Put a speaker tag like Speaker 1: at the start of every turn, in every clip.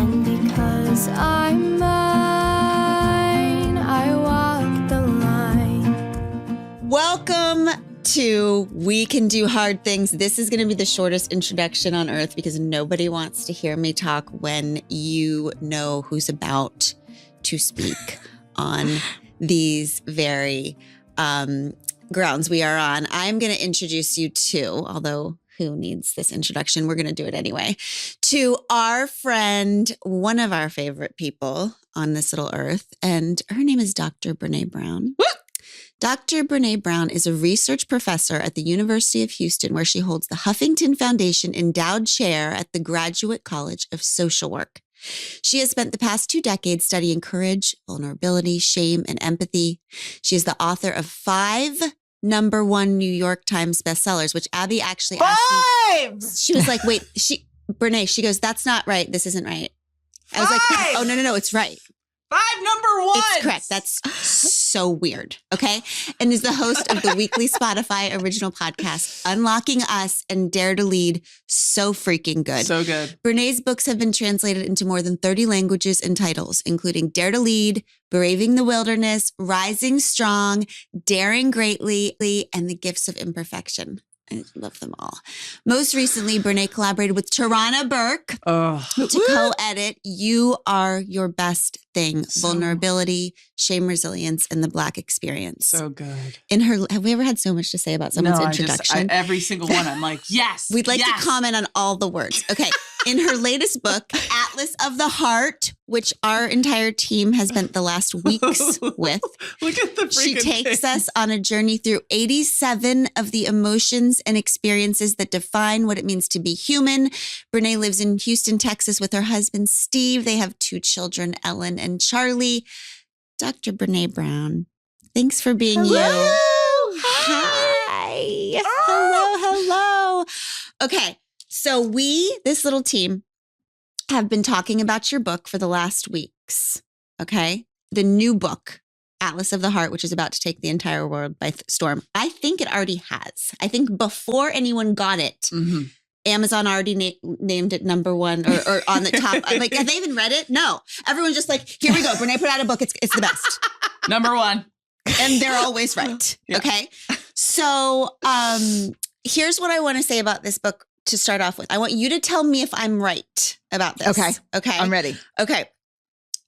Speaker 1: And because I'm mine, I walk the line.
Speaker 2: Welcome to We Can Do Hard Things. This is going to be the shortest introduction on earth because nobody wants to hear me talk when you know who's about to speak on these very grounds we are on. I'm going to introduce you to, although who needs this introduction? We're going to do it anyway, to our friend, one of our favorite people on this little earth. And her name is Dr. Brené Brown. Dr. Brené Brown is a research professor at the University of Houston, where she holds the Huffington Foundation Endowed Chair at the Graduate College of Social Work. She has spent the past 2 decades studying courage, vulnerability, shame, and empathy. She is the author of 5 #1 New York Times bestsellers, which Abby actually asked me. She was like, wait, Brené, she goes, that's not right. This isn't right. I was like, oh, no, it's right.
Speaker 3: 5 #1s.
Speaker 2: It's correct. That's so weird. Okay. And is the host of the weekly Spotify original podcast, Unlocking Us and Dare to Lead. So freaking good.
Speaker 3: So good.
Speaker 2: Brené's books have been translated into more than 30 languages and titles, including Dare to Lead, Braving the Wilderness, Rising Strong, Daring Greatly, and The Gifts of Imperfection. I love them all. Most recently, Brené collaborated with Tarana Burke to co-edit You Are Your Best Thing, Vulnerability, Shame, Resilience, and the Black Experience.
Speaker 3: So good.
Speaker 2: Have we ever had so much to say about someone's introduction?
Speaker 3: Every single one, I'm like, yes.
Speaker 2: We'd like to comment on all the words. Okay. In her latest book, Atlas of the Heart, which our entire team has spent the last weeks with,
Speaker 3: Look at the
Speaker 2: she
Speaker 3: freaking
Speaker 2: takes
Speaker 3: thing.
Speaker 2: us on a journey through 87 of the emotions and experiences that define what it means to be human. Brené lives in Houston, Texas with her husband, Steve. They have 2 children, Ellen and Charlie. Dr. Brené Brown, thanks for being you. Hi. Hello. Okay. So this little team, have been talking about your book for the last weeks, okay? The new book, Atlas of the Heart, which is about to take the entire world by storm. I think it already has. I think before anyone got it, Amazon already named it #1 or on the top. Like, have they even read it? No. Everyone's just like, here we go. Brené put out a book. It's the best.
Speaker 3: #1.
Speaker 2: And they're always right, okay? So here's what I want to say about this book. To start off with, I want you to tell me if I'm right about this. Okay.
Speaker 4: I'm ready.
Speaker 2: Okay.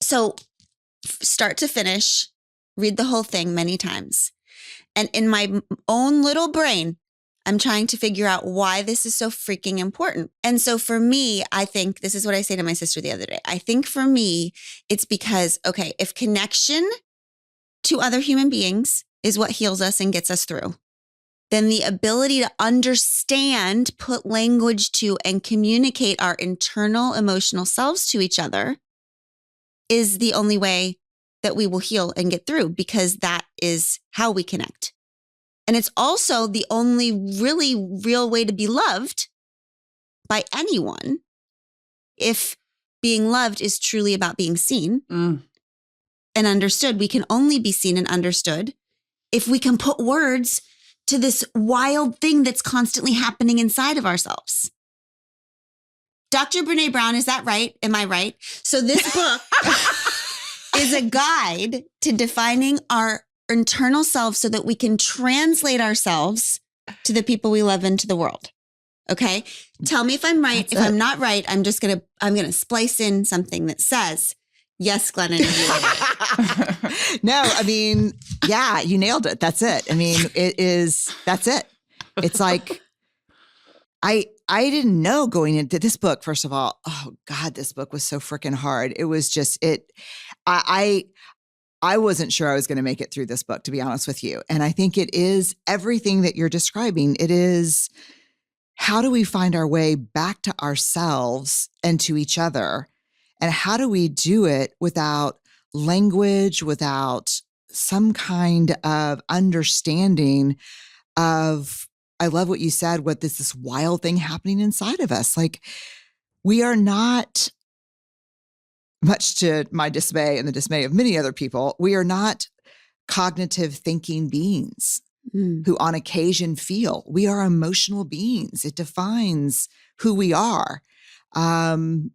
Speaker 2: So start to finish, read the whole thing many times. And in my own little brain, I'm trying to figure out why this is so freaking important. And so for me, I think this is what I say to my sister the other day. I think for me, it's because, okay, if connection to other human beings is what heals us and gets us through, then the ability to understand, put language to, and communicate our internal emotional selves to each other is the only way that we will heal and get through, because that is how we connect. And it's also the only really real way to be loved by anyone, if being loved is truly about being seen and understood. We can only be seen and understood if we can put words to this wild thing that's constantly happening inside of ourselves. Dr. Brené Brown, is that right? Am I right? So this book is a guide to defining our internal selves so that we can translate ourselves to the people we love into the world. Okay? Tell me if I'm right. If I'm not right, I'm going to splice in something that says, yes, Glennon, you're right.
Speaker 4: No, I mean, yeah, you nailed it. That's it. I mean, that's it. It's like, I didn't know going into this book, first of all, oh God, this book was so freaking hard. It was just, I wasn't sure I was going to make it through this book, to be honest with you. And I think it is everything that you're describing. It is, how do we find our way back to ourselves and to each other? And how do we do it without language, without some kind of understanding of, I love what you said, what this wild thing happening inside of us. Like, we are not, much to my dismay and the dismay of many other people, we are not cognitive thinking beings who on occasion feel. We are emotional beings. It defines who we are. And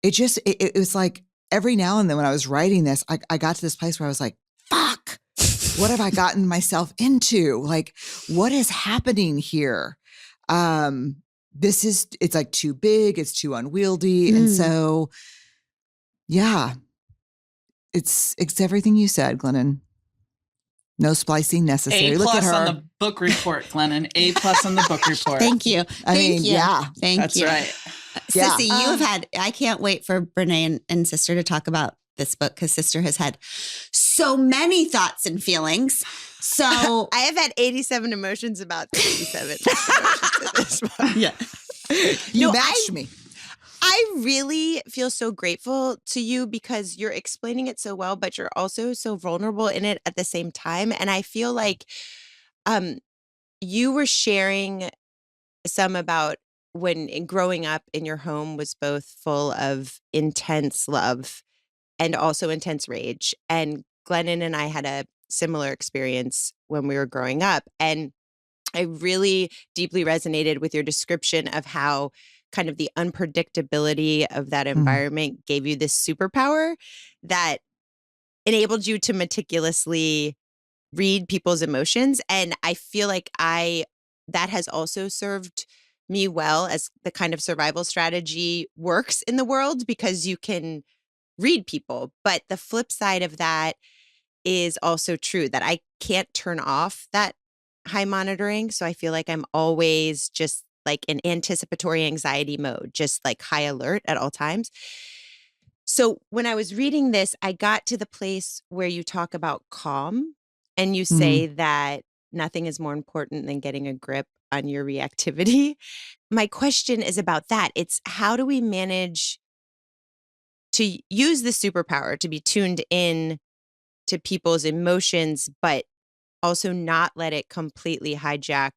Speaker 4: it was like every now and then when I was writing this, I got to this place where I was like, fuck, what have I gotten myself into? Like, what is happening here? It's like too big, it's too unwieldy. And so, yeah, it's everything you said, Glennon. No splicing necessary.
Speaker 3: A
Speaker 4: Look at
Speaker 3: plus
Speaker 4: her.
Speaker 3: on the book report, Glennon. A plus on the book report.
Speaker 2: Thank you. Thank you.
Speaker 4: Yeah,
Speaker 2: Thank
Speaker 3: That's
Speaker 2: you.
Speaker 3: right.
Speaker 4: Yeah.
Speaker 2: Sissy, you have had, I can't wait for Brené and Sister to talk about this book because Sister has had so many thoughts and feelings. So
Speaker 5: I have had 87 emotions about 57 emotions in this one.
Speaker 2: yeah.
Speaker 4: You
Speaker 5: No,
Speaker 4: matched me.
Speaker 5: I really feel so grateful to you because you're explaining it so well, but you're also so vulnerable in it at the same time. And I feel like you were sharing some about when growing up in your home was both full of intense love and also intense rage. And Glennon and I had a similar experience when we were growing up. And I really deeply resonated with your description of how kind of the unpredictability of that environment gave you this superpower that enabled you to meticulously read people's emotions. And I feel like that has also served me well as the kind of survival strategy works in the world because you can read people. But the flip side of that is also true that I can't turn off that high monitoring. So I feel like I'm always just like in anticipatory anxiety mode, just like high alert at all times. So when I was reading this, I got to the place where you talk about calm and you say that nothing is more important than getting a grip on your reactivity. My question is about that. It's how do we manage to use the superpower to be tuned in to people's emotions, but also not let it completely hijack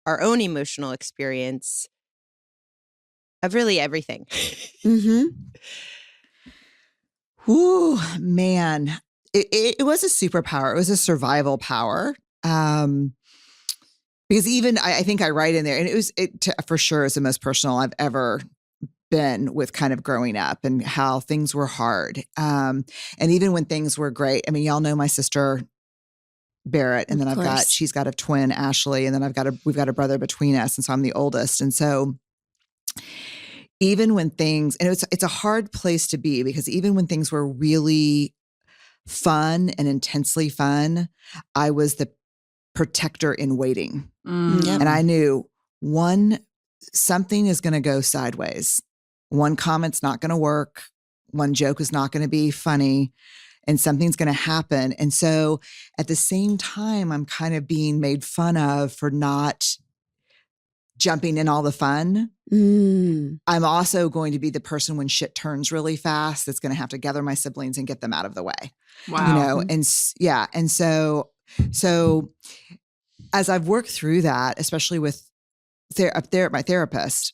Speaker 5: our own emotional experience of really everything.
Speaker 2: Mm-hmm.
Speaker 4: Ooh, man. It was a superpower. It was a survival power. Because even I think I write in there, and for sure is the most personal I've ever been with kind of growing up and how things were hard. And even when things were great, I mean, y'all know my sister Barrett, and then she's got a twin, Ashley, and then we've got a brother between us. And so I'm the oldest. And so even when things, and it's a hard place to be because even when things were really fun and intensely fun, I was the protector in waiting.
Speaker 2: Yep.
Speaker 4: And I knew something is going to go sideways. One comment's not going to work. One joke is not going to be funny. And something's going to happen. And so at the same time, I'm kind of being made fun of for not jumping in all the fun. I'm also going to be the person when shit turns really fast that's going to have to gather my siblings and get them out of the way.
Speaker 3: Wow.
Speaker 4: You know, and yeah. And so as I've worked through that, especially with my therapist,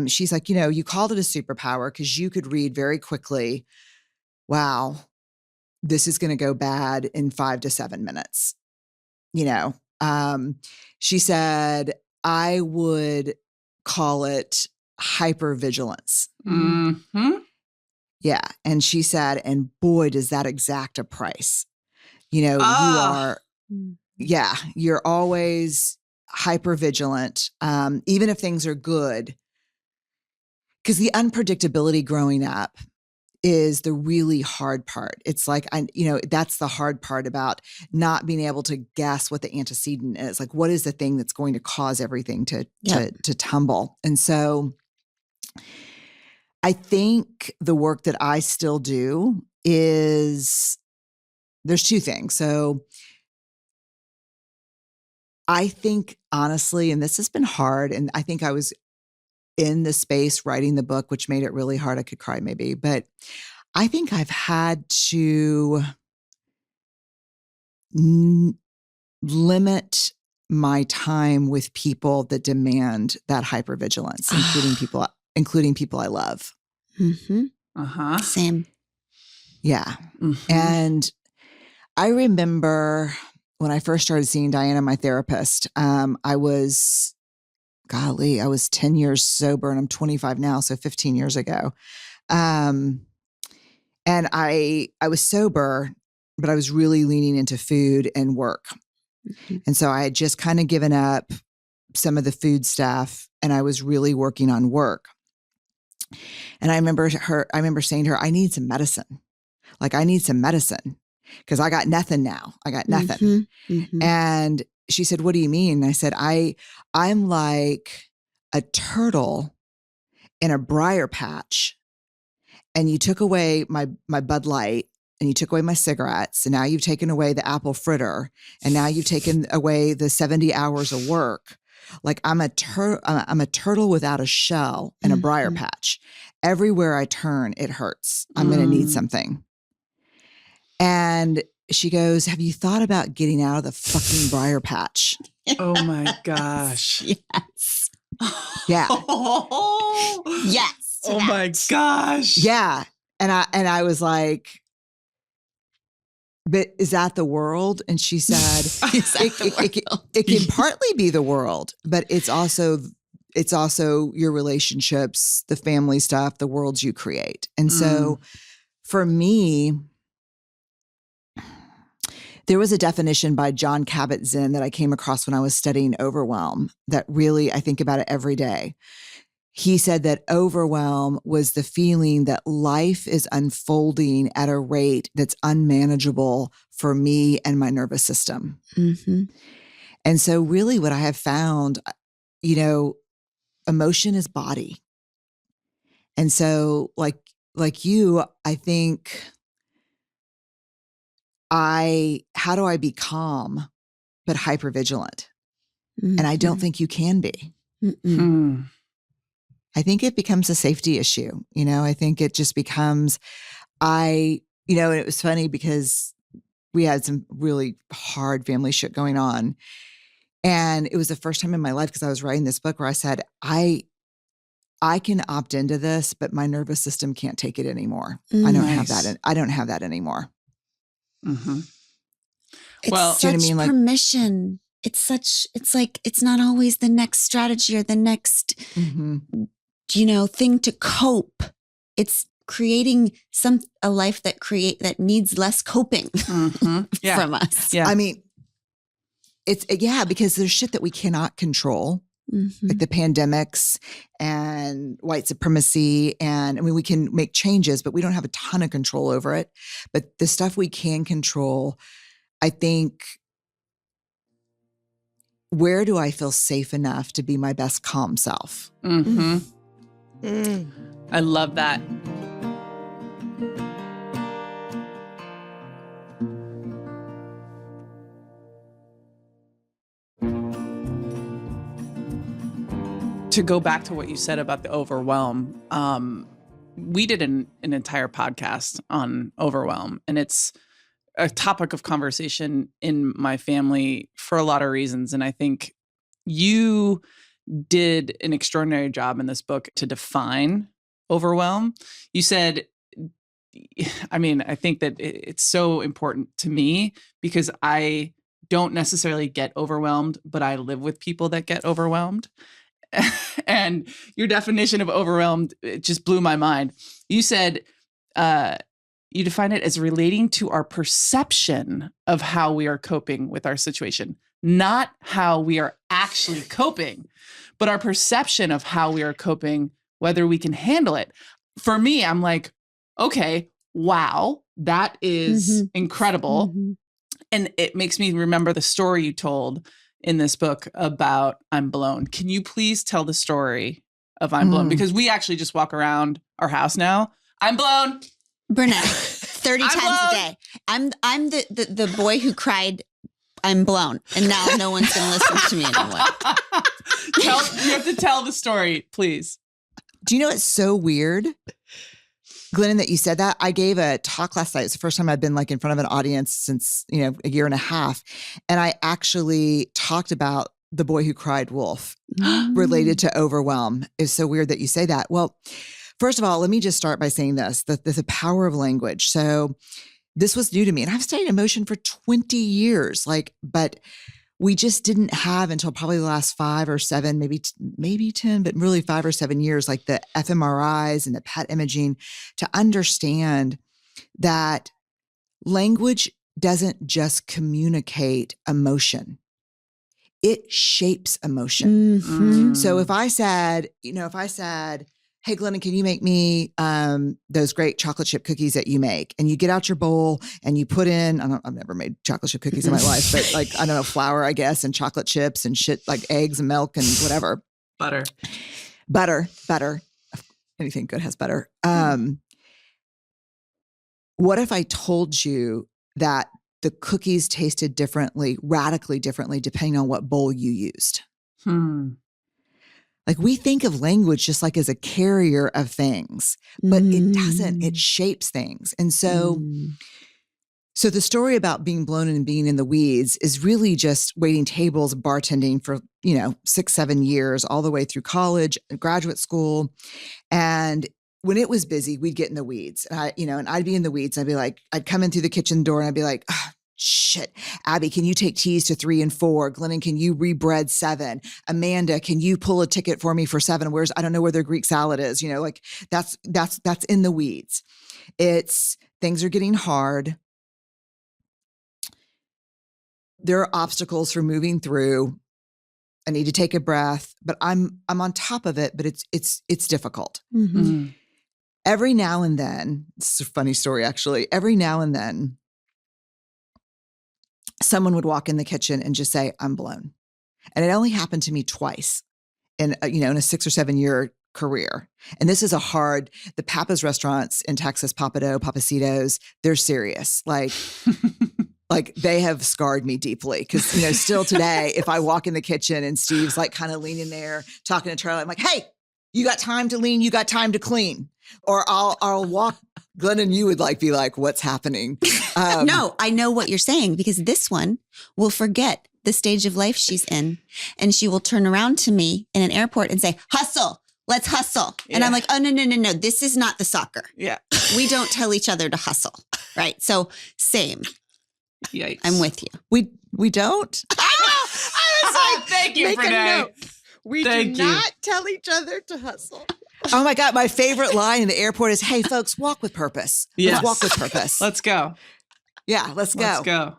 Speaker 4: she's like, you called it a superpower because you could read very quickly, wow, this is going to go bad in 5 to 7 minutes. She said, I would call it hypervigilance.
Speaker 3: Mm-hmm.
Speaker 4: Yeah. And she said, and boy, does that exact a price. You are, you're always hypervigilant, even if things are good. Because the unpredictability growing up is the really hard part. It's like, that's the hard part about not being able to guess what the antecedent is. Like, what is the thing that's going to cause everything to tumble? And so I think the work that I still do is, there's two things. So I think honestly, and this has been hard, and I think I was in the space writing the book, which made it really hard. I could cry maybe, but I think I've had to limit my time with people that demand that hypervigilance, including people I love.
Speaker 2: Mm-hmm.
Speaker 3: Uh-huh.
Speaker 2: Same.
Speaker 4: Yeah.
Speaker 3: Mm-hmm.
Speaker 4: And I remember when I first started seeing Diana, my therapist, I was 10 years sober and I'm 25 now. So 15 years ago. And I was sober, but I was really leaning into food and work.
Speaker 2: Mhm.
Speaker 4: And so I had just kind of given up some of the food stuff and I was really working on work. And I remember saying to her, I need some medicine. Like, I need some medicine because I got nothing now. I got nothing.
Speaker 2: Mhm. Mhm.
Speaker 4: And she said, what do you mean? And I said, I'm like a turtle in a briar patch. And you took away my Bud Light and you took away my cigarettes. And now you've taken away the apple fritter. And now you've taken away the 70 hours of work. Like I'm a turtle without a shell in a briar
Speaker 2: Mhm.
Speaker 4: patch. Everywhere I turn, it hurts. I'm going to need something. And she goes, have you thought about getting out of the fucking briar patch?
Speaker 3: Oh my gosh.
Speaker 2: Yes.
Speaker 4: Yeah.
Speaker 2: Yes. to
Speaker 3: Oh my
Speaker 2: that.
Speaker 3: gosh.
Speaker 4: Yeah. And I was like, but is that the world? And she said,
Speaker 2: Is that the world?
Speaker 4: it can partly be the world, but it's also your relationships, the family stuff, the worlds you create. And so for me, there was a definition by John Kabat-Zinn that I came across when I was studying overwhelm that really, I think about it every day. He said that overwhelm was the feeling that life is unfolding at a rate that's unmanageable for me and my nervous system.
Speaker 2: Mm-hmm.
Speaker 4: And so really what I have found, emotion is body. And so like you, I think how do I be calm, but hypervigilant?
Speaker 2: Mm-hmm.
Speaker 4: And I don't think you can be.
Speaker 2: Mm-mm.
Speaker 4: I think it becomes a safety issue. I think it just becomes, and it was funny because we had some really hard family shit going on. And it was the first time in my life, because I was writing this book, where I said, I can opt into this, but my nervous system can't take it anymore. I don't have
Speaker 3: Nice.
Speaker 4: that. I don't have that anymore.
Speaker 3: Mm-hmm.
Speaker 2: It's
Speaker 3: Well,
Speaker 2: such
Speaker 4: do you know what I mean? Like-
Speaker 2: permission. It's like, it's not always the next strategy or the next, thing to cope. It's creating a life that needs less coping
Speaker 3: Yeah.
Speaker 2: from us.
Speaker 3: Yeah.
Speaker 4: I mean, because there's shit that we cannot control,
Speaker 2: Mhm.
Speaker 4: like the pandemics and white supremacy. And I mean, we can make changes, but we don't have a ton of control over it. But the stuff we can control, I think, where do I feel safe enough to be my best calm self?
Speaker 3: Mm-hmm.
Speaker 5: Mm.
Speaker 3: I love that. To go back to what you said about the overwhelm, we did an entire podcast on overwhelm, and it's a topic of conversation in my family for a lot of reasons. And I think you did an extraordinary job in this book to define overwhelm. You said, I think that it's so important to me because I don't necessarily get overwhelmed, but I live with people that get overwhelmed. And your definition of overwhelmed, it just blew my mind. You said, you define it as relating to our perception of how we are coping with our situation, not how we are actually coping, but our perception of how we are coping, whether we can handle it. For me, I'm like, okay, wow, that is incredible.
Speaker 2: Mm-hmm.
Speaker 3: And it makes me remember the story you told in this book about I'm blown. Can you please tell the story of I'm blown? Because we actually just walk around our house now. I'm blown.
Speaker 2: Brené, 30
Speaker 3: I'm
Speaker 2: times
Speaker 3: blown.
Speaker 2: a day. I'm the boy who cried, I'm blown. And now no one's going to listen to me anymore.
Speaker 3: You have to tell the story, please.
Speaker 4: Do you know it's so weird, Glennon, that you said that? I gave a talk last night. It's the first time I've been like in front of an audience since, a year and a half. And I actually talked about the boy who cried wolf related to overwhelm. It's so weird that you say that. Well, first of all, let me just start by saying this, the power of language. So this was new to me, and I've studied emotion for 20 years. But we just didn't have until probably the last 5 or 7, maybe 10, but really 5 or 7 years, like the fMRIs and the PET imaging, to understand that language doesn't just communicate emotion. It shapes emotion.
Speaker 2: Mhm.
Speaker 4: So if I said, hey, Glennon, can you make me those great chocolate chip cookies that you make? And you get out your bowl and you put in, I've never made chocolate chip cookies in my life, but like, I don't know, flour, I guess, and chocolate chips and shit like eggs and milk and whatever. Butter. Anything good has butter. What if I told you that the cookies tasted differently, radically differently, depending on what bowl you used? Like we think of language just like as a carrier of things, but it doesn't. It shapes things. And so the story about being blown and being in the weeds is really just waiting tables, bartending for, 6, 7 years, all the way through college, graduate school. And when it was busy, we'd get in the weeds. And I'd be in the weeds. I'd be like, I'd come in through the kitchen door and I'd be like, oh, shit, Abby, can you take teas to 3 and 4? Glennon, can you rebread 7? Amanda, can you pull a ticket for me for 7? I don't know where their Greek salad is. Like that's in the weeds. It's things are getting hard. There are obstacles for moving through. I need to take a breath, but I'm on top of it, but it's difficult. Every now and then, it's a funny story actually. Every now and then, someone would walk in the kitchen and just say, I'm blown. And it only happened to me twice in a 6 or 7 year career. And this is the Papa's restaurants in Texas, Papacitos, they're serious. Like they have scarred me deeply. Cause still today, if I walk in the kitchen and Steve's like kind of leaning there talking to Charlie, I'm like, hey, you got time to lean, you got time to clean. Or I'll walk, Glenn, and you would be like, what's happening?
Speaker 2: No, I know what you're saying, because this one will forget the stage of life she's in. And she will turn around to me in an airport and say, hustle, let's hustle. And I'm like, oh, no. This is not the soccer.
Speaker 3: Yeah.
Speaker 2: We don't tell each other to hustle. Right. So same.
Speaker 3: Yikes.
Speaker 2: I'm with you.
Speaker 4: We don't.
Speaker 2: I was like,
Speaker 3: thank you, Brené.
Speaker 5: We
Speaker 3: Thank
Speaker 5: do
Speaker 3: you.
Speaker 5: not tell each other to hustle.
Speaker 4: Oh my God. My favorite line in the airport is, hey folks, walk with purpose.
Speaker 3: Yes.
Speaker 4: Let's walk with purpose.
Speaker 3: Let's go.
Speaker 4: Yeah, let's go.
Speaker 3: Let's go.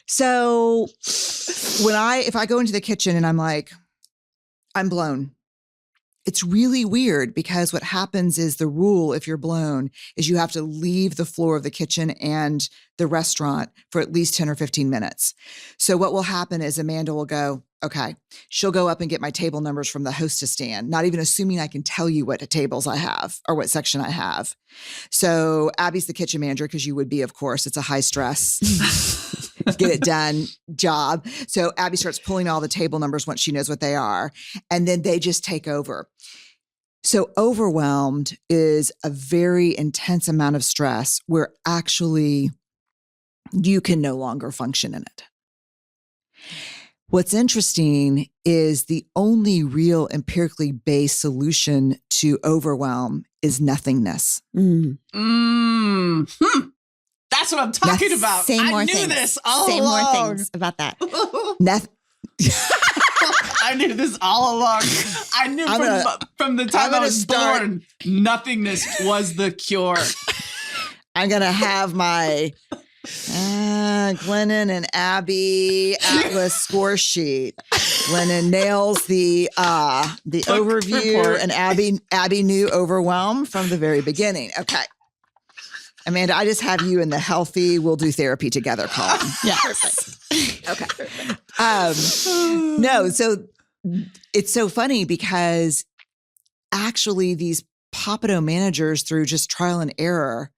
Speaker 4: So if I go into the kitchen and I'm like, I'm blown, it's really weird, because what happens is the rule, if you're blown, is you have to leave the floor of the kitchen and the restaurant for at least 10 or 15 minutes. So what will happen is Amanda will go, okay, she'll go up and get my table numbers from the hostess stand, not even assuming I can tell you what tables I have or what section I have. So Abby's the kitchen manager, because you would be, of course. It's a high stress, get it done job. So Abby starts pulling all the table numbers once she knows what they are. And then they just take over. So overwhelmed is a very intense amount of stress where actually you can no longer function in it. What's interesting is the only real empirically based solution to overwhelm is nothingness.
Speaker 3: That's what I'm talking about.
Speaker 2: Say more
Speaker 3: I knew
Speaker 2: things.
Speaker 3: this all
Speaker 2: Say
Speaker 3: along.
Speaker 2: more things about that.
Speaker 3: I knew this all along. I knew from the time I was born, nothingness was the cure.
Speaker 4: I'm going to have my Glennon and Abby Atlas score sheet. Glennon nails the overview
Speaker 3: report.
Speaker 4: and Abby knew overwhelm from the very beginning. Okay. Amanda, I just have you in the healthy, we'll do therapy together column.
Speaker 2: Yeah.
Speaker 4: Okay. No, so it's so funny, because actually these Papado managers, through just trial and error,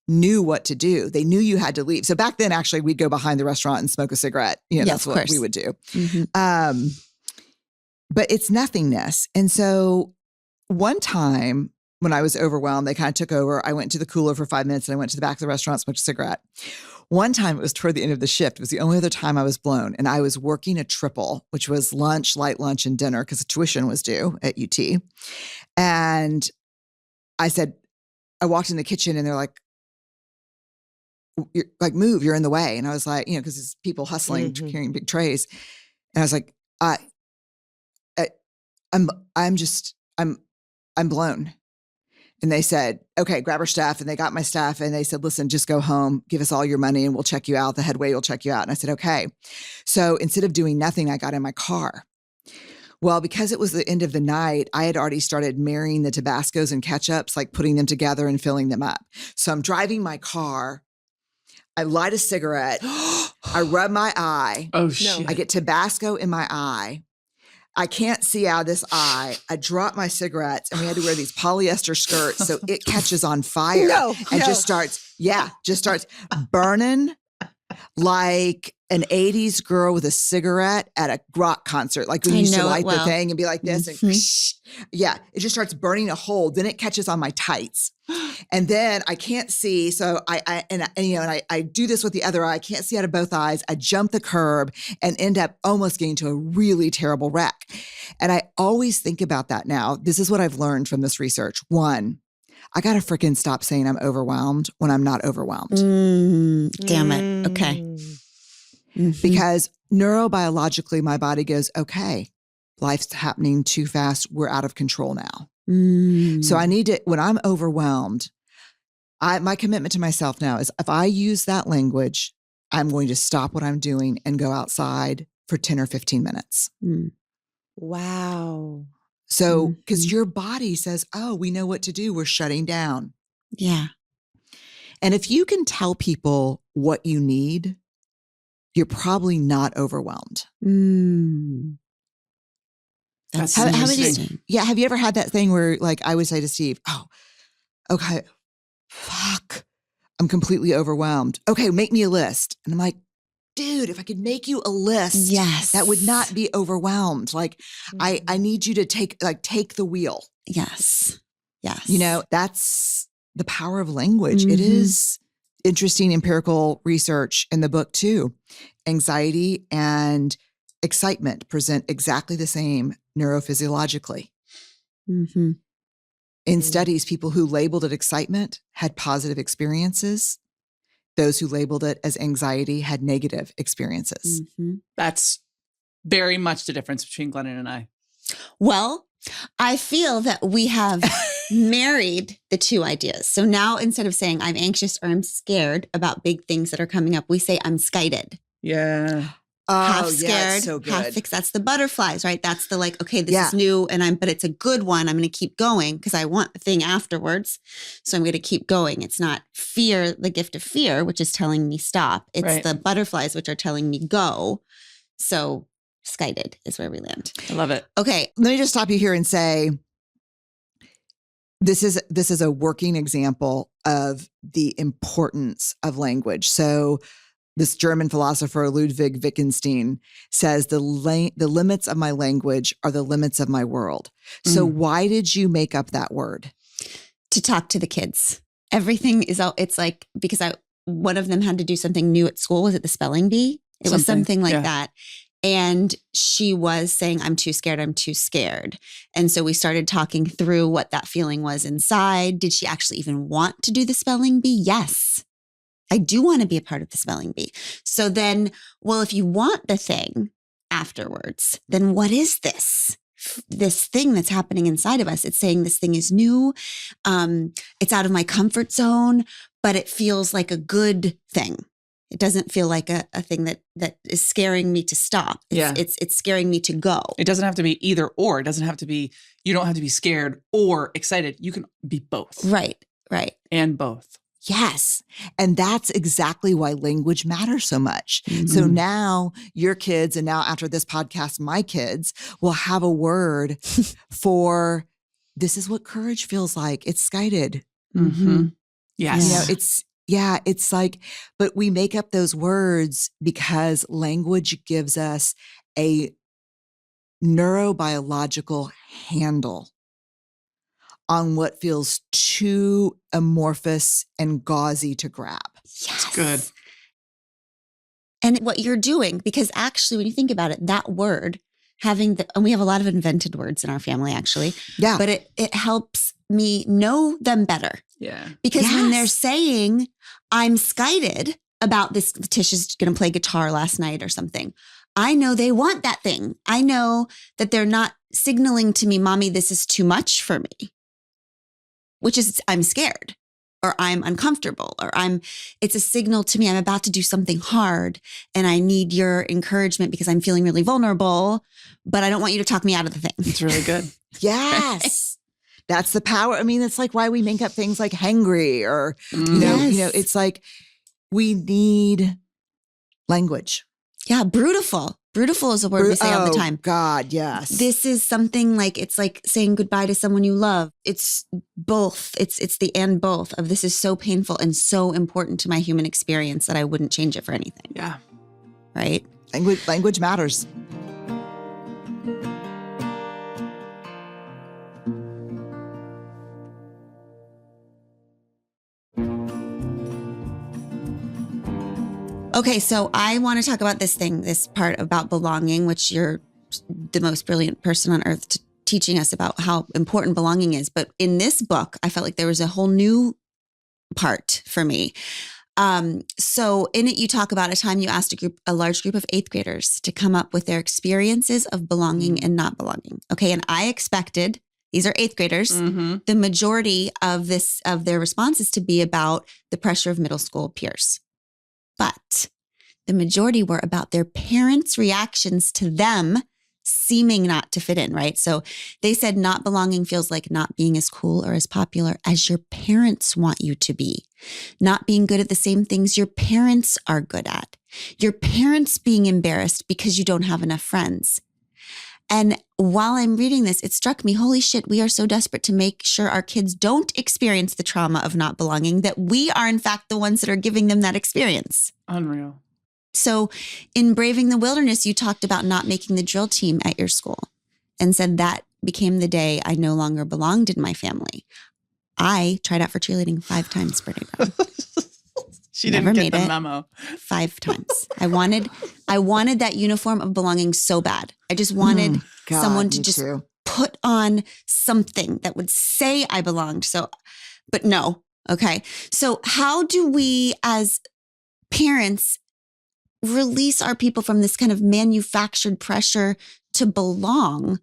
Speaker 4: knew what to do. They knew you had to leave. So back then, actually, we'd go behind the restaurant and smoke a cigarette. That's what we would do.
Speaker 2: Mm-hmm.
Speaker 4: But it's nothingness. And so one time when I was overwhelmed, they kind of took over. I went to the cooler for 5 minutes and I went to the back of the restaurant, smoked a cigarette. One time, it was toward the end of the shift. It was the only other time I was blown. And I was working a triple, which was lunch, light lunch, and dinner, because the tuition was due at UT. And I walked in the kitchen and they're like, you're, like, move, you're in the way. And I was like, because it's people hustling, carrying big trays. And I was like, I'm blown. And they said, okay, grab her stuff. And they got my stuff and they said, listen, just go home, give us all your money and we'll check you out. The headway will check you out. And I said, okay. So instead of doing nothing, I got in my car. Well, because it was the end of the night, I had already started marrying the Tabascos and ketchups, like putting them together and filling them up. So I'm driving my car. I light a cigarette. I rub my eye.
Speaker 3: Oh, shit.
Speaker 4: I get Tabasco in my eye. I can't see out of this eye. I drop my cigarettes and we had to wear these polyester skirts. So it catches on fire just starts burning like an 80s girl with a cigarette at a rock concert. Like when you used to light the thing and be like this. And it just starts burning a hole. Then it catches on my tights. And then I can't see. So I do this with the other eye. I can't see out of both eyes. I jump the curb and end up almost getting to a really terrible wreck. And I always think about that now. This is what I've learned from this research. One, I got to freaking stop saying I'm overwhelmed when I'm not overwhelmed.
Speaker 2: Damn it. Okay.
Speaker 4: Because neurobiologically, my body goes, okay, life's happening too fast. We're out of control now. So I need to, when I'm overwhelmed, my commitment to myself now is if I use that language, I'm going to stop what I'm doing and go outside for 10 or 15 minutes.
Speaker 5: Wow.
Speaker 4: So, because your body says, oh, we know what to do. We're shutting down.
Speaker 2: Yeah.
Speaker 4: And if you can tell people what you need, you're probably not overwhelmed.
Speaker 2: That's
Speaker 4: How many?
Speaker 2: interesting.
Speaker 4: Yeah. Have you ever had that thing where, like, I would say to Steve, oh, okay, fuck, I'm completely overwhelmed. Okay, make me a list. And I'm like, dude, if I could make you a list, that would not be overwhelmed. Like, I need you to take the wheel.
Speaker 2: Yes.
Speaker 4: That's the power of language. It is interesting empirical research in the book too. Anxiety and excitement present exactly the same neurophysiologically. In studies, people who labeled it excitement had positive experiences. Those who labeled it as anxiety had negative experiences.
Speaker 3: That's very much the difference between Glennon and I.
Speaker 2: Well, I feel that we have married the two ideas. So now instead of saying I'm anxious or I'm scared about big things that are coming up, we say I'm skited.
Speaker 3: Yeah.
Speaker 2: Half
Speaker 4: Oh,
Speaker 2: scared,
Speaker 4: yeah, it's so good.
Speaker 2: half fixed. That's the butterflies, right? That's the like, okay, this is new but it's a good one. I'm going to keep going because I want the thing afterwards. So I'm going to keep going. It's not fear, the gift of fear, which is telling me stop. It's the butterflies, which are telling me go. So skited is where we land.
Speaker 3: I love it.
Speaker 2: Okay.
Speaker 4: Let me just stop you here and say, this is a working example of the importance of language. So this German philosopher, Ludwig Wittgenstein, says the limits of my language are the limits of my world. So why did you make up that word?
Speaker 2: To talk to the kids. Everything is all, it's like, because one of them had to do something new at school. Was it the spelling bee? It was something like that. And she was saying, I'm too scared. I'm too scared. And so we started talking through what that feeling was inside. Did she actually even want to do the spelling bee? Yes. I do want to be a part of the spelling bee. So then, well, if you want the thing afterwards, then what is this? This thing that's happening inside of us. It's saying this thing is new. It's out of my comfort zone, but it feels like a good thing. It doesn't feel like a thing that is scaring me to stop. It's scaring me to go.
Speaker 3: It doesn't have to be either or. It doesn't have to be, you don't have to be scared or excited. You can be both.
Speaker 2: Right.
Speaker 3: And both.
Speaker 4: Yes. And that's exactly why language matters so much. So now your kids, and now after this podcast, my kids will have a word for this is what courage feels like. It's skited.
Speaker 3: Yes.
Speaker 4: It's like, but we make up those words because language gives us a neurobiological handle on what feels too amorphous and gauzy to grab.
Speaker 2: Yes.
Speaker 3: Good.
Speaker 2: And what you're doing, because actually, when you think about it, that word and we have a lot of invented words in our family, actually.
Speaker 4: Yeah.
Speaker 2: But it helps me know them better.
Speaker 3: Yeah.
Speaker 2: Because when they're
Speaker 4: Yes.
Speaker 2: saying, I'm skited about this, Tish is going to play guitar last night or something, I know they want that thing. I know that they're not signaling to me, Mommy, this is too much for me, which is I'm scared or I'm uncomfortable or it's a signal to me I'm about to do something hard and I need your encouragement because I'm feeling really vulnerable, but I don't want you to talk me out of the thing.
Speaker 3: It's really good.
Speaker 4: Yes. That's the power. I mean, it's like why we make up things like hangry or,
Speaker 2: Yes.
Speaker 4: it's like we need language.
Speaker 2: Yeah, brutal. Brutal is a word we say all the time.
Speaker 4: God, yes.
Speaker 2: This is something like, it's like saying goodbye to someone you love. It's both. It's the and both of this is so painful and so important to my human experience that I wouldn't change it for anything.
Speaker 3: Yeah.
Speaker 2: Right?
Speaker 4: Language matters.
Speaker 2: Okay, so I want to talk about this part about belonging, which you're the most brilliant person on earth teaching us about how important belonging is. But in this book, I felt like there was a whole new part for me. So in it, you talk about a time you asked a large group of 8th graders to come up with their experiences of belonging and not belonging. Okay, and I expected, these are 8th graders, the majority of their responses to be about the pressure of middle school peers. But the majority were about their parents' reactions to them seeming not to fit in, right? So they said not belonging feels like not being as cool or as popular as your parents want you to be. Not being good at the same things your parents are good at. Your parents being embarrassed because you don't have enough friends. And while I'm reading this, it struck me, holy shit, we are so desperate to make sure our kids don't experience the trauma of not belonging, that we are in fact the ones that are giving them that experience.
Speaker 3: Unreal.
Speaker 2: So in Braving the Wilderness, you talked about not making the drill team at your school and said that became the day I no longer belonged in my family. I tried out for cheerleading 5 times, Brené.
Speaker 3: She
Speaker 2: Never
Speaker 3: didn't
Speaker 2: made
Speaker 3: get the
Speaker 2: it.
Speaker 3: memo.
Speaker 2: 5 times. I wanted that uniform of belonging so bad. I just wanted
Speaker 4: God,
Speaker 2: someone to
Speaker 4: me
Speaker 2: just
Speaker 4: too.
Speaker 2: put on something that would say I belonged. So, but no. Okay. So how do we as parents release our people from this kind of manufactured pressure to belong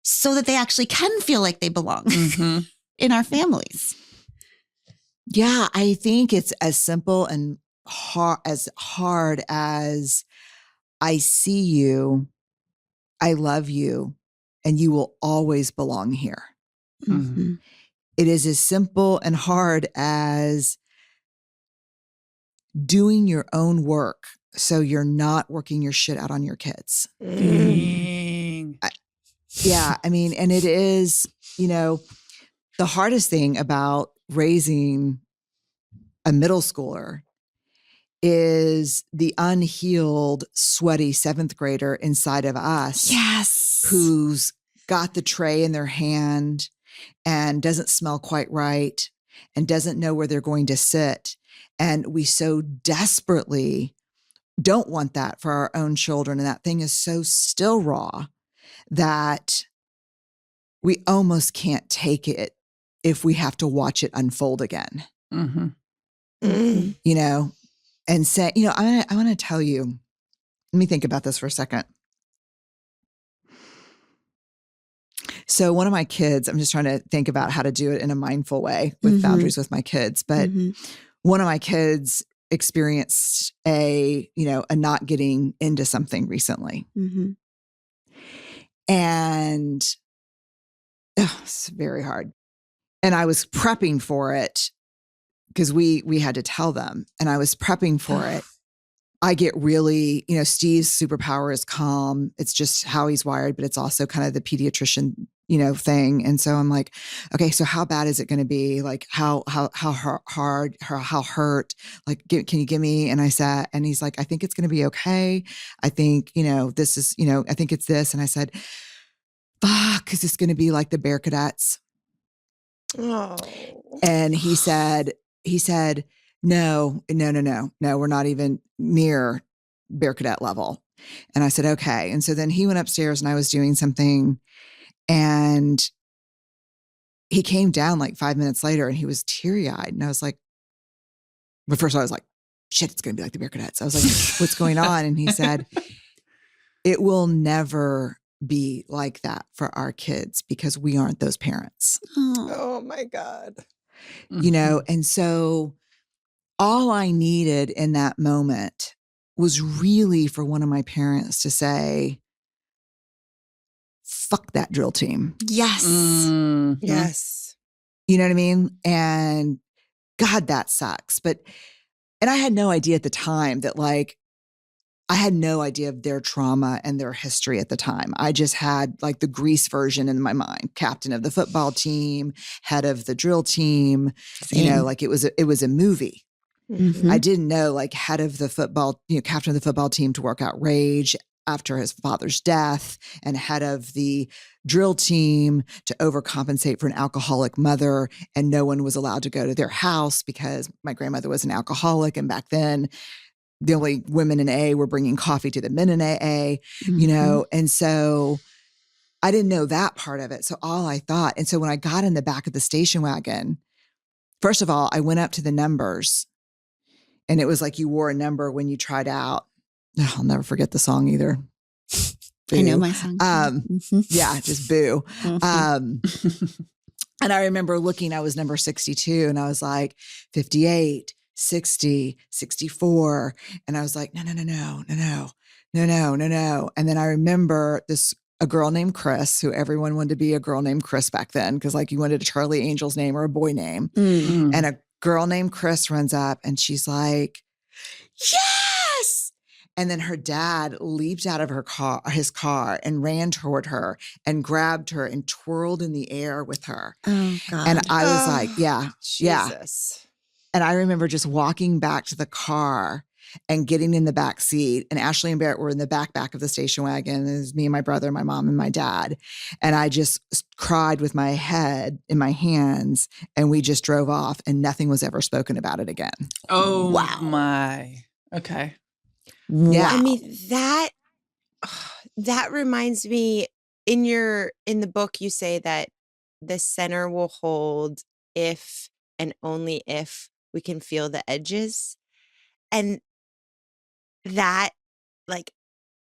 Speaker 2: so that they actually can feel like they belong in our families?
Speaker 4: Yeah, I think it's as simple and hard as I see you, I love you, and you will always belong here.
Speaker 2: Mm-hmm.
Speaker 4: It is as simple and hard as doing your own work so you're not working your shit out on your kids.
Speaker 3: Dang.
Speaker 4: Yeah, I mean, and it is, the hardest thing about raising a middle schooler is the unhealed, sweaty 7th grader inside of us.
Speaker 2: Yes.
Speaker 4: Who's got the tray in their hand and doesn't smell quite right and doesn't know where they're going to sit. And we so desperately don't want that for our own children. And that thing is so still raw that we almost can't take it if we have to watch it unfold again. And say, I want to tell you, let me think about this for a second. So one of my kids, I'm just trying to think about how to do it in a mindful way with boundaries with my kids. But one of my kids experienced a not getting into something recently. And it's very hard. And I was prepping for it because we had to tell them, and I was prepping for it. I get really, Steve's superpower is calm. It's just how he's wired, but it's also kind of the pediatrician, thing. And so I'm like, okay, so how bad is it going to be? Like how hard, how hurt, like, can you give me? And I sat, and he's like, I think it's going to be okay. I think, this is, I think it's this. And I said, fuck, is this going to be like the Bear Cadets?
Speaker 5: Oh.
Speaker 4: And he said, no, we're not even near Bear Cadet level. And I said, okay. And so then he went upstairs and I was doing something, and he came down like 5 minutes later and he was teary eyed. And I was like, but first I was like, shit, it's going to be like the Bear Cadets. I was like, what's going on? And he said, it will never be like that for our kids because we aren't those parents.
Speaker 5: Oh my God.
Speaker 4: You know, and so all I needed in that moment was really for one of my parents to say, fuck that drill team.
Speaker 2: Yes.
Speaker 5: Yes.
Speaker 4: You know what I mean? And God, that sucks. And I had no idea at the time that like, I had no idea of their trauma and their history at the time. I just had like the Grease version in my mind, captain of the football team, head of the drill team,
Speaker 2: Same.
Speaker 4: you know, like it was a movie.
Speaker 2: Mhm.
Speaker 4: I didn't know like head of the football, you know, captain of the football team to work out rage after his father's death and head of the drill team to overcompensate for an alcoholic mother. And no one was allowed to go to their house because my grandmother was an alcoholic. And back then the only women in AA were bringing coffee to the men in AA, you know? And so I didn't know that part of it. So all I thought, and so when I got in the back of the station wagon, first of all, I went up to the numbers and it was like you wore a number when you tried out. Oh, I'll never forget the song either.
Speaker 2: I know
Speaker 4: Boo.
Speaker 2: my song.
Speaker 4: Yeah, just boo. And I remember looking, I was number 62 and I was like 58, 60, 64. And I was like, no. And then I remember a girl named Chris, who everyone wanted to be a girl named Chris back then. Because like you wanted a Charlie Angel's name or a boy name. And a girl named Chris runs up and she's like, yes. And then her dad leaped out of his car and ran toward her and grabbed her and twirled in the air with her.
Speaker 2: Oh, God.
Speaker 4: And I was like, yeah.
Speaker 5: Jesus.
Speaker 4: And I remember just walking back to the car and getting in the back seat. And Ashley and Barrett were in the back of the station wagon. It was me and my brother, my mom, and my dad. And I just cried with my head in my hands. And we just drove off and nothing was ever spoken about it again.
Speaker 3: Oh,
Speaker 2: Wow.
Speaker 3: my. Okay.
Speaker 4: Yeah.
Speaker 5: I mean, that reminds me in the book, you say that the center will hold if and only if we can feel the edges. And that, like,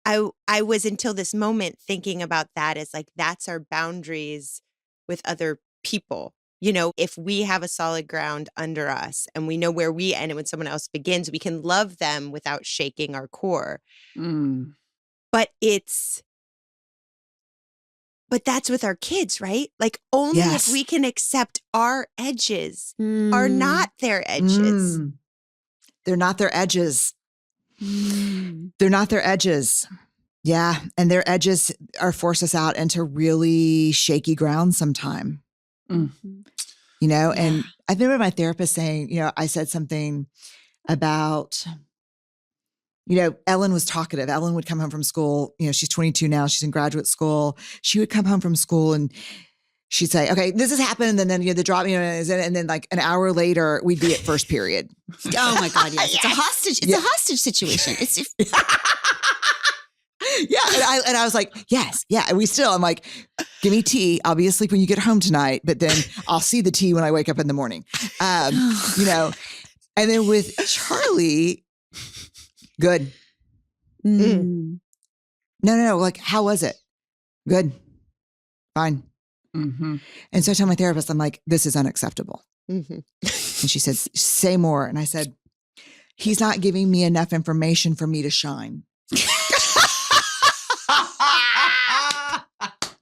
Speaker 5: I was until this moment thinking about that as like, that's our boundaries with other people. You know, if we have a solid ground under us and we know where we end and when someone else begins, we can love them without shaking our core. But that's with our kids, right? Like only if we can accept our edges are not their edges.
Speaker 4: They're not their edges. They're not their edges. Yeah. And their edges force us out into really shaky ground sometime. You know, and I remember my therapist saying, you know, I said something about, you know, Ellen was talkative. Ellen would come home from school. You know, she's 22 now. She's in graduate school. She would come home from school and she'd say, okay, this has happened. And then, you know, the drop, you know, and then like an hour later, we'd be at first period.
Speaker 2: Oh my God, yes. It's a hostage. It's a hostage situation. It's
Speaker 4: Yeah. And I was like, yes. Yeah. And I'm like, give me tea. I'll be asleep when you get home tonight, but then I'll see the tea when I wake up in the morning. You know, and then with Charlie, good. No. Like, how was it? Good. Fine. And so I tell my therapist, I'm like, this is unacceptable. And she said, say more. And I said, he's not giving me enough information for me to shine.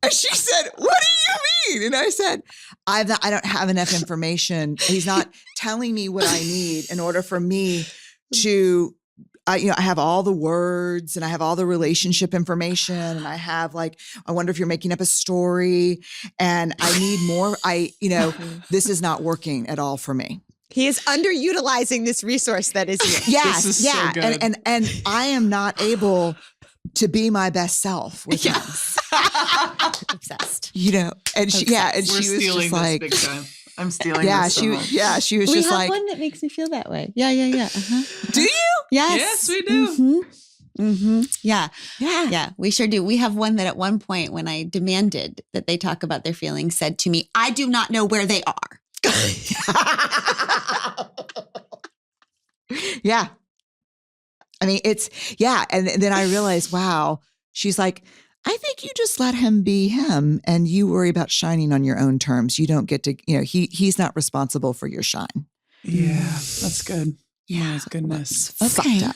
Speaker 4: And she said, what do you mean? And I said, I don't have enough information. He's not telling me what I need in order for me to, you know, I have all the words and I have all the relationship information and I have like, I wonder if you're making up a story and I need more. You know, this is not working at all for me.
Speaker 5: He is underutilizing this resource that is you.
Speaker 4: Yes.
Speaker 3: This is
Speaker 4: Yeah.
Speaker 3: so good.
Speaker 4: And I am not able to be my best self with him.
Speaker 2: obsessed.
Speaker 4: You know, and she, and
Speaker 3: We're
Speaker 4: she was
Speaker 3: stealing
Speaker 4: just
Speaker 3: this
Speaker 4: like,
Speaker 3: big time. I'm stealing
Speaker 4: she
Speaker 3: this so much.
Speaker 4: she was
Speaker 2: We
Speaker 4: just
Speaker 2: have
Speaker 4: like,
Speaker 2: one that makes me feel that way. Yeah.
Speaker 4: do you?
Speaker 2: Yes.
Speaker 3: Yes, we do.
Speaker 2: Yeah.
Speaker 4: Yeah.
Speaker 2: Yeah, we sure do. We have one that at one point when I demanded that they talk about their feelings said to me, I do not know where they are.
Speaker 4: Yeah. I mean, and then I realized, wow, she's like, I think you just let him be him and you worry about shining on your own terms. You don't get to, he's not responsible for your shine.
Speaker 3: Yeah, that's good.
Speaker 2: Yeah.
Speaker 3: My goodness.
Speaker 2: Okay.
Speaker 4: Fucked up.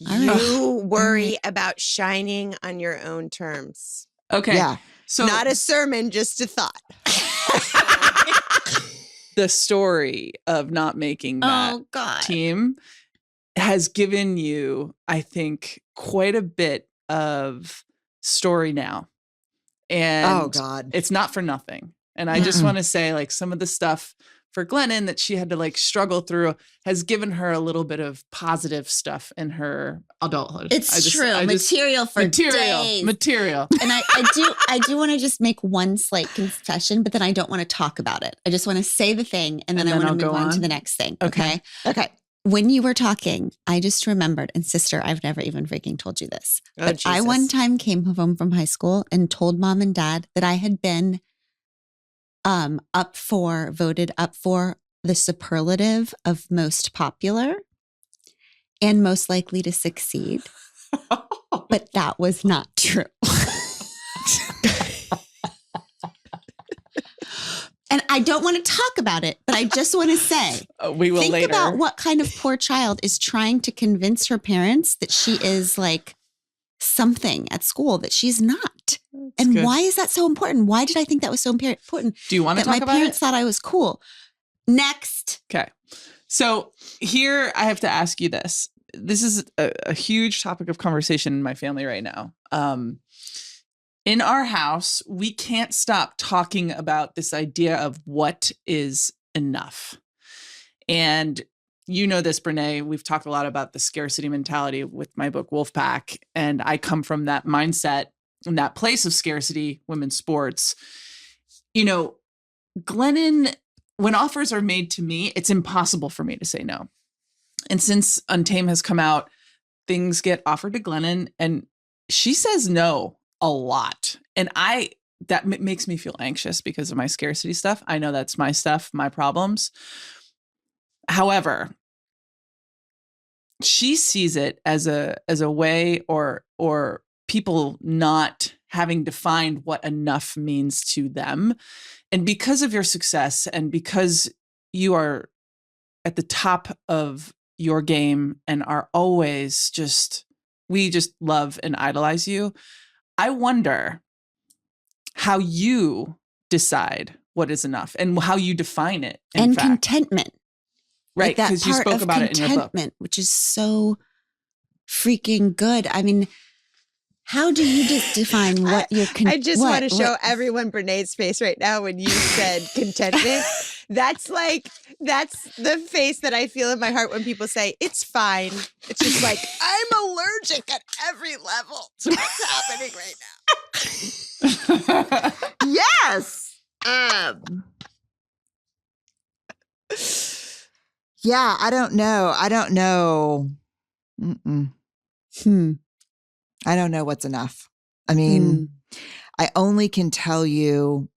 Speaker 2: All right.
Speaker 5: You worry about shining on your own terms.
Speaker 3: Okay.
Speaker 4: Yeah.
Speaker 3: So
Speaker 5: Not a sermon, just a thought.
Speaker 3: the story of not making that
Speaker 2: Oh, God.
Speaker 3: team has given you, I think, quite a bit of story now. And
Speaker 4: Oh, God.
Speaker 3: it's not for nothing. And I just want to say, like, some of the stuff for Glennon that she had to like struggle through has given her a little bit of positive stuff in her adulthood.
Speaker 2: It's true. Material for days.
Speaker 3: Material.
Speaker 2: And I do want to just make one slight confession, but then I don't want to talk about it. I just want to say the thing and then I want to move on to the next thing. Okay. When you were talking, I just remembered, and sister, I've never even freaking told you this.
Speaker 5: Oh,
Speaker 2: But I
Speaker 5: Jesus.
Speaker 2: one time came home from high school and told mom and dad that I had been voted up for the superlative of most popular and most likely to succeed. But that was not true. And I don't want to talk about it, but I just want to say,
Speaker 3: We will
Speaker 2: think
Speaker 3: later.
Speaker 2: about what kind of poor child is trying to convince her parents that she is like something at school that she's not. And
Speaker 3: good.
Speaker 2: why is that so important? Why did I think that was so important?
Speaker 3: Do you want to
Speaker 2: That
Speaker 3: talk
Speaker 2: my
Speaker 3: about
Speaker 2: parents
Speaker 3: it?
Speaker 2: thought I was cool. Next.
Speaker 3: Okay. So here I have to ask you this. This is a huge topic of conversation in my family right now. In our house, we can't stop talking about this idea of what is enough. And you know this, Brené. We've talked a lot about the scarcity mentality with my book, Wolfpack. And I come from that mindset and that place of scarcity, women's sports. You know, Glennon, when offers are made to me, it's impossible for me to say no. And since Untamed has come out, things get offered to Glennon and she says no a lot. And that makes me feel anxious because of my scarcity stuff. I know that's my stuff, my problems. However, she sees it as a way or people not having defined what enough means to them. And because of your success and because you are at the top of your game and are always we just love and idolize you. I wonder how you decide what is enough and how you define it.
Speaker 2: And contentment.
Speaker 3: Right,
Speaker 2: Like that
Speaker 3: because you
Speaker 2: part
Speaker 3: spoke
Speaker 2: of
Speaker 3: about it in your book.
Speaker 2: contentment, which is so freaking good. I mean, how do you just define what you're
Speaker 5: I just want to show everyone Brené's face right now when you said contentment. That's the face that I feel in my heart when people say, it's fine. It's just like, I'm allergic at every level to what's happening right now.
Speaker 4: Yes. Yeah, I don't know. Mm-mm. I don't know what's enough. I mean, I only can tell you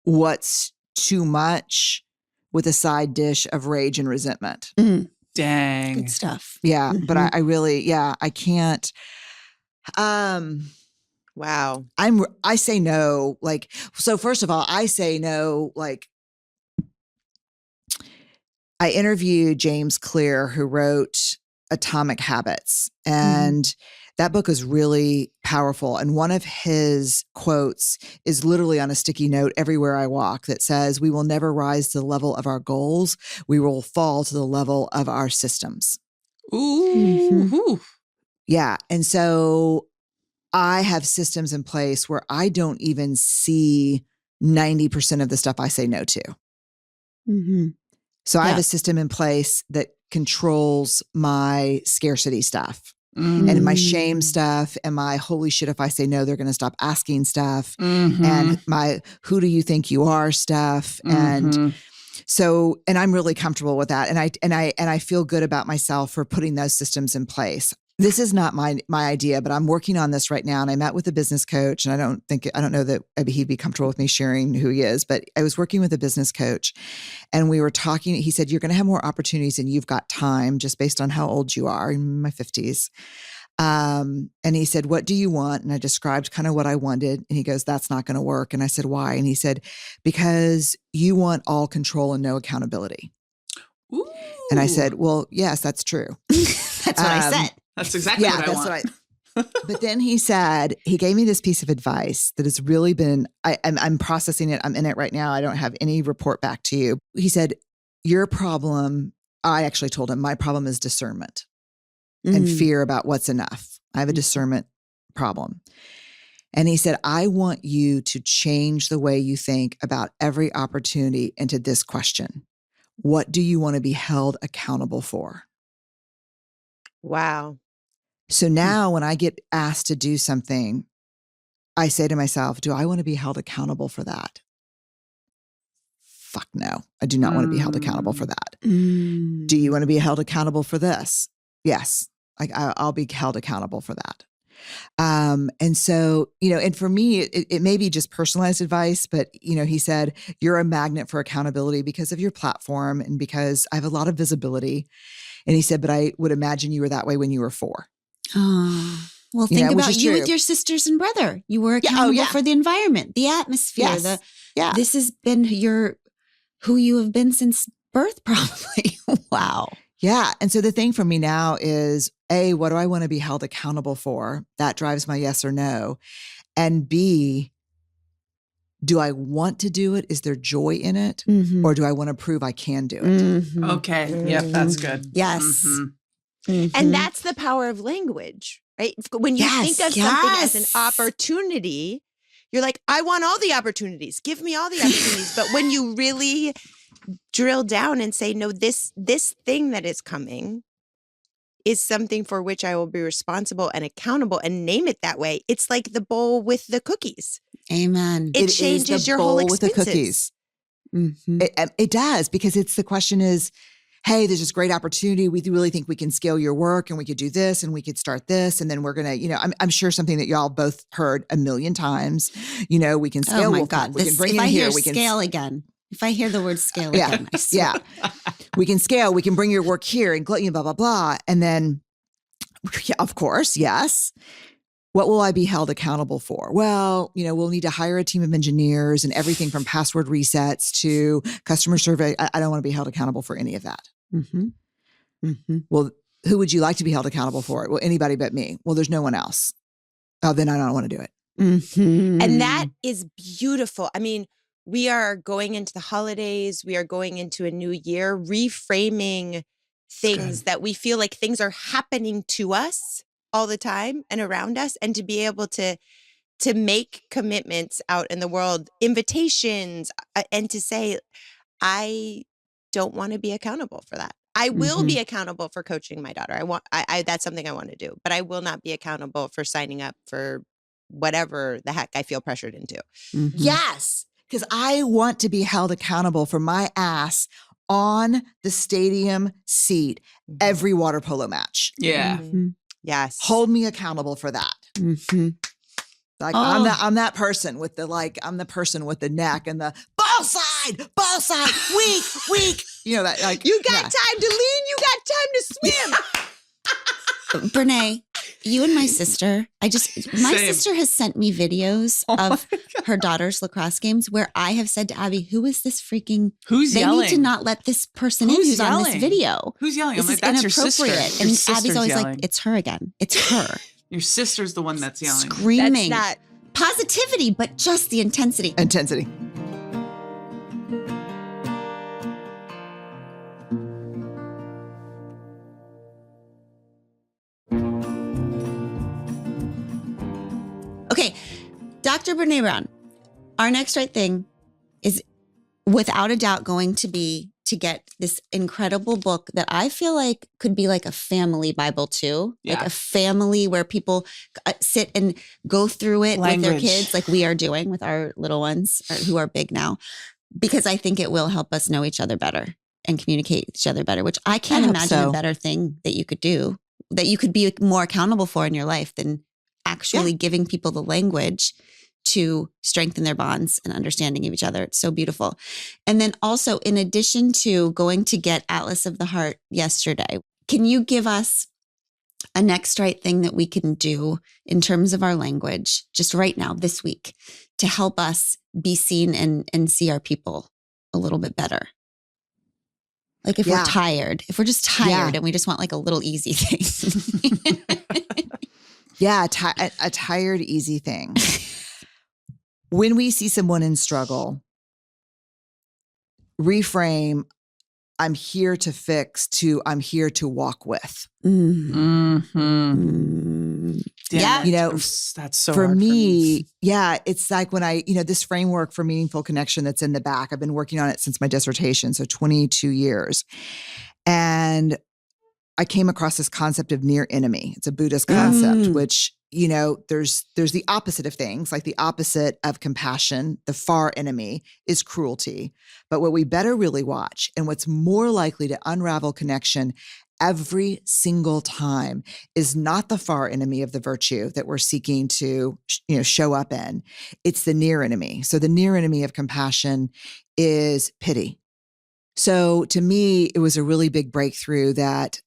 Speaker 4: what's too much with a side dish of rage and resentment.
Speaker 3: Dang.
Speaker 2: Good stuff.
Speaker 4: Yeah, but I really, I can't.
Speaker 5: Wow.
Speaker 4: I say no. Like, so first of all, I say no. Like, I interviewed James Clear, who wrote Atomic Habits, and that book is really powerful. And one of his quotes is literally on a sticky note everywhere I walk that says, "We will never rise to the level of our goals. We will fall to the level of our systems."
Speaker 3: Ooh.
Speaker 4: Yeah. And so I have systems in place where I don't even see 90% of the stuff I say no to. So I have a system in place that controls my scarcity stuff and my shame stuff and my holy shit, if I say no, they're going to stop asking stuff and my who do you think you are stuff. And so, and I'm really comfortable with that. And I feel good about myself for putting those systems in place. this is not my idea, but I'm working on this right now. And I met with a business coach, and I don't know that he'd be comfortable with me sharing who he is, but I was working with a business coach, and we were talking. He said, you're going to have more opportunities than you've got time, just based on how old you are, in my 50s. And he said, what do you want? And I described kind of what I wanted. And he goes, that's not going to work. And I said, why? And he said, because you want all control and no accountability.
Speaker 3: Ooh.
Speaker 4: And I said, well, yes, that's true.
Speaker 2: That's what I said.
Speaker 3: That's exactly what I want.
Speaker 4: But then he said, he gave me this piece of advice that has really been, I'm processing it. I'm in it right now. I don't have any report back to you. He said, your problem, I actually told him, my problem is discernment and fear about what's enough. I have a discernment problem. And he said, I want you to change the way you think about every opportunity into this question. What do you want to be held accountable for?
Speaker 5: Wow.
Speaker 4: So now when I get asked to do something, I say to myself, do I want to be held accountable for that? Fuck no. I do not want to be held accountable for that. Do you want to be held accountable for this? Yes. I'll be held accountable for that. And so, and for me, it may be just personalized advice, but, he said, you're a magnet for accountability because of your platform and because I have a lot of visibility. And he said, but I would imagine you were that way when you were 4.
Speaker 2: Oh, well, think about you with your sisters and brother. You were accountable for the environment, the atmosphere. This has been who you have been since birth, probably. Wow.
Speaker 4: Yeah. And so the thing for me now is, A, what do I want to be held accountable for? That drives my yes or no. And B, do I want to do it? Is there joy in it? Or do I want to prove I can do it?
Speaker 3: Okay. Yep. That's good.
Speaker 2: Yes.
Speaker 5: And that's the power of language, right? When you think of something as an opportunity, you're like, I want all the opportunities. Give me all the opportunities. But when you really drill down and say, no, this thing that is coming is something for which I will be responsible and accountable, and name it that way. It's like the bowl with the cookies.
Speaker 2: Amen.
Speaker 5: It changes your whole expenses.
Speaker 4: With the cookies. It does, because the question is, hey, there's this great opportunity. We really think we can scale your work, and we could do this, and we could start this. And then we're going to, I'm sure something that y'all both heard a million times, we can scale.
Speaker 2: Oh my God.
Speaker 4: We can bring
Speaker 2: if
Speaker 4: in
Speaker 2: I
Speaker 4: here.
Speaker 2: hear
Speaker 4: We can
Speaker 2: scale again. If I hear the word scale again, I swear.
Speaker 4: We can scale. We can bring your work here and blah, blah, blah. And then, of course, yes. What will I be held accountable for? Well, we'll need to hire a team of engineers and everything from password resets to customer survey. I don't want to be held accountable for any of that. Well, who would you like to be held accountable for? Well, anybody but me. Well, there's no one else. Oh, then I don't want to do it.
Speaker 5: And that is beautiful. I mean, we are going into the holidays. We are going into a new year, reframing things that we feel like things are happening to us all the time and around us, and to be able to make commitments out in the world, invitations, and to say, I don't want to be accountable for that. I will be accountable for coaching my daughter. I that's something I want to do, but I will not be accountable for signing up for whatever the heck I feel pressured into.
Speaker 4: Yes. Because I want to be held accountable for my ass on the stadium seat every water polo match.
Speaker 3: Yeah.
Speaker 5: Yes.
Speaker 4: Hold me accountable for that. Like I'm that person with I'm the person with the neck and the ball side, weak. That like
Speaker 5: you got time to lean, you got time to swim.
Speaker 2: Brené, you and my sister, my sister has sent me videos of her daughter's lacrosse games where I have said to Abby, who is this freaking,
Speaker 3: who's
Speaker 2: they
Speaker 3: yelling?
Speaker 2: need to not let this person in who's on this video.
Speaker 3: Who's yelling?
Speaker 2: This
Speaker 3: I'm
Speaker 2: is
Speaker 3: like, that's your
Speaker 2: inappropriate.
Speaker 3: sister.
Speaker 2: And
Speaker 3: Your sister's
Speaker 2: Abby's always
Speaker 3: yelling.
Speaker 2: like, it's her again. It's her.
Speaker 3: Your sister's the one that's yelling.
Speaker 2: Screaming.
Speaker 5: That's not
Speaker 2: positivity, but just the intensity. Okay, Dr. Brené Brown, our next right thing is without a doubt going to be to get this incredible book that I feel like could be like a family Bible too.
Speaker 3: Yeah.
Speaker 2: Like a family where people sit and go through it with their kids like we are doing with our little ones who are big now, because I think it will help us know each other better and communicate with each other better, which I can't imagine a better thing that you could do that you could be more accountable for in your life than actually giving people the language to strengthen their bonds and understanding of each other. It's so beautiful. And then also, in addition to going to get Atlas of the Heart yesterday, can you give us a next right thing that we can do in terms of our language just right now, this week, to help us be seen and see our people a little bit better? Like if we're tired, if we're just tired and we just want like a little easy thing.
Speaker 4: A tired, easy thing. When we see someone in struggle, reframe, I'm here to fix, to I'm here to walk with.
Speaker 2: Yeah.
Speaker 3: You know, that's so
Speaker 4: for
Speaker 3: hard
Speaker 4: me, it's like when I, this framework for meaningful connection that's in the back, I've been working on it since my dissertation, so 22 years. And I came across this concept of near enemy. It's a Buddhist concept, which, there's the opposite of things, like the opposite of compassion. The far enemy is cruelty. But what we better really watch, and what's more likely to unravel connection every single time, is not the far enemy of the virtue that we're seeking to, show up in. It's the near enemy. So the near enemy of compassion is pity. So to me, it was a really big breakthrough that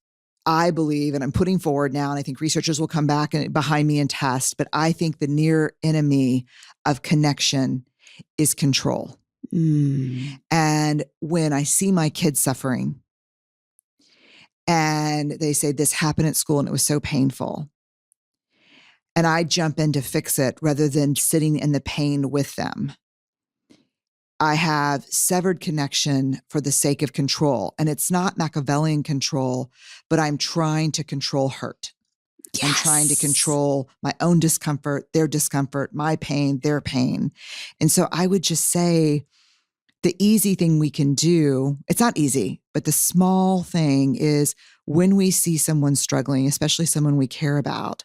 Speaker 4: I believe, and I'm putting forward now, and I think researchers will come back and behind me and test, but I think the near enemy of connection is control. And when I see my kids suffering and they say this happened at school and it was so painful, and I jump in to fix it rather than sitting in the pain with them, I have severed connection for the sake of control. And it's not Machiavellian control, but I'm trying to control hurt. Yes. I'm trying to control my own discomfort, their discomfort, my pain, their pain. And so I would just say the easy thing we can do, it's not easy, but the small thing is when we see someone struggling, especially someone we care about,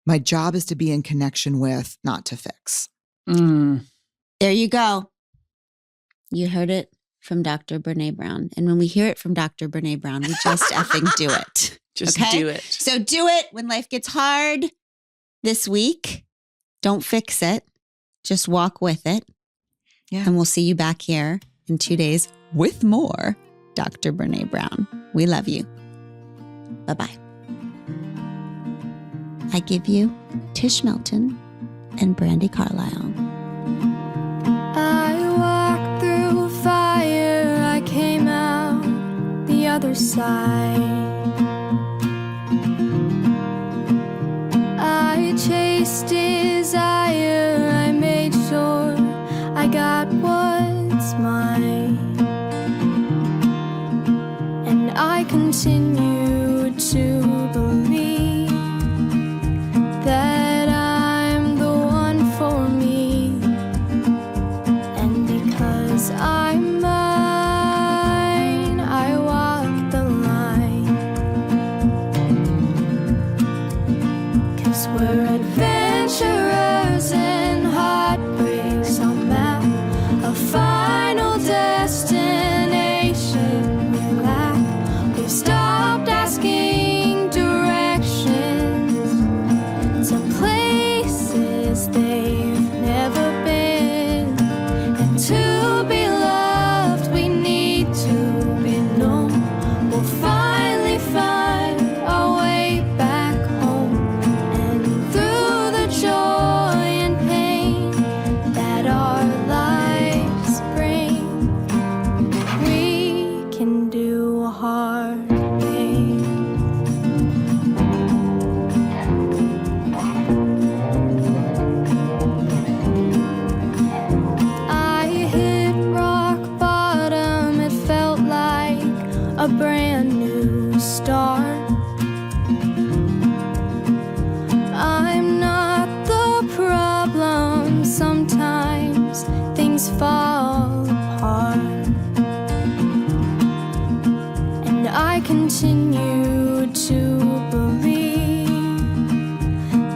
Speaker 4: my job is to be in connection with, not to fix.
Speaker 2: There you go. You heard it from Dr. Brené Brown. And when we hear it from Dr. Brené Brown, we just effing do it.
Speaker 3: Just
Speaker 2: okay?
Speaker 3: do it.
Speaker 2: So do it when life gets hard this week. Don't fix it. Just walk with it. Yeah. And we'll see you back here in 2 days with more Dr. Brené Brown. We love you. Bye-bye. I give you Tish Melton and Brandy Carlisle.
Speaker 1: I walked through fire, I came out the other side. I chased desire, I made sure I got what's mine. And I continue to believe that I'm the one for me. And because I'm mine, I walk the line. 'Cause we're adventurers and heartbreaks on map, a final destination we lack. We've stopped asking directions to places they've never been. And to be loved, we need to be known. We'll finally find our way back home. And through the joy and pain that our lives bring, we can do a hard thing. I hit rock bottom, it felt like a brand new start. I'm not the problem, sometimes things fall apart. And I continue to believe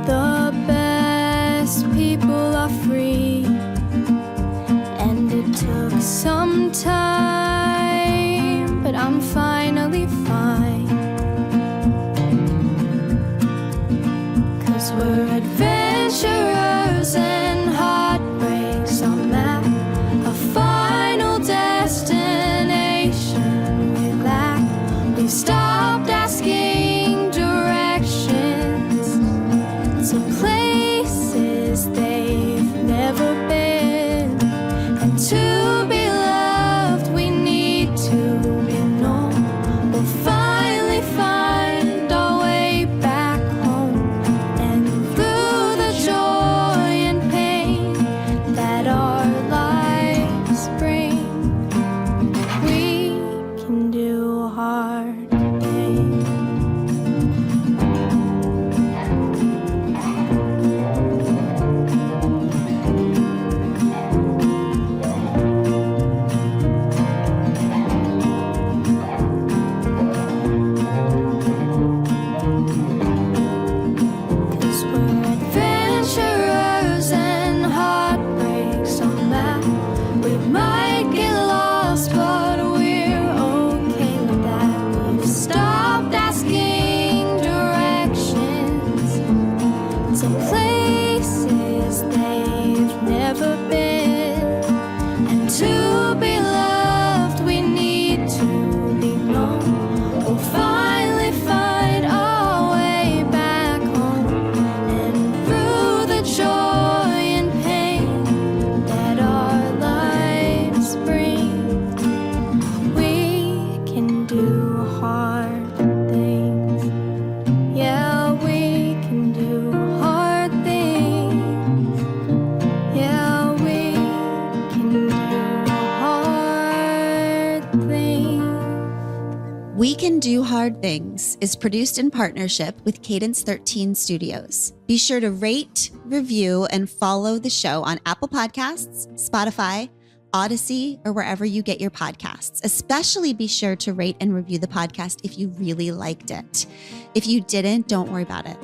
Speaker 1: the best people are free. And it took some time, but I'm finally fine. thing.
Speaker 2: We Can Do Hard Things is produced in partnership with Cadence 13 Studios. Be sure to rate, review, and follow the show on Apple Podcasts, Spotify, Odyssey, or wherever you get your podcasts. Especially be sure to rate and review the podcast if you really liked it. If you didn't, don't worry about it.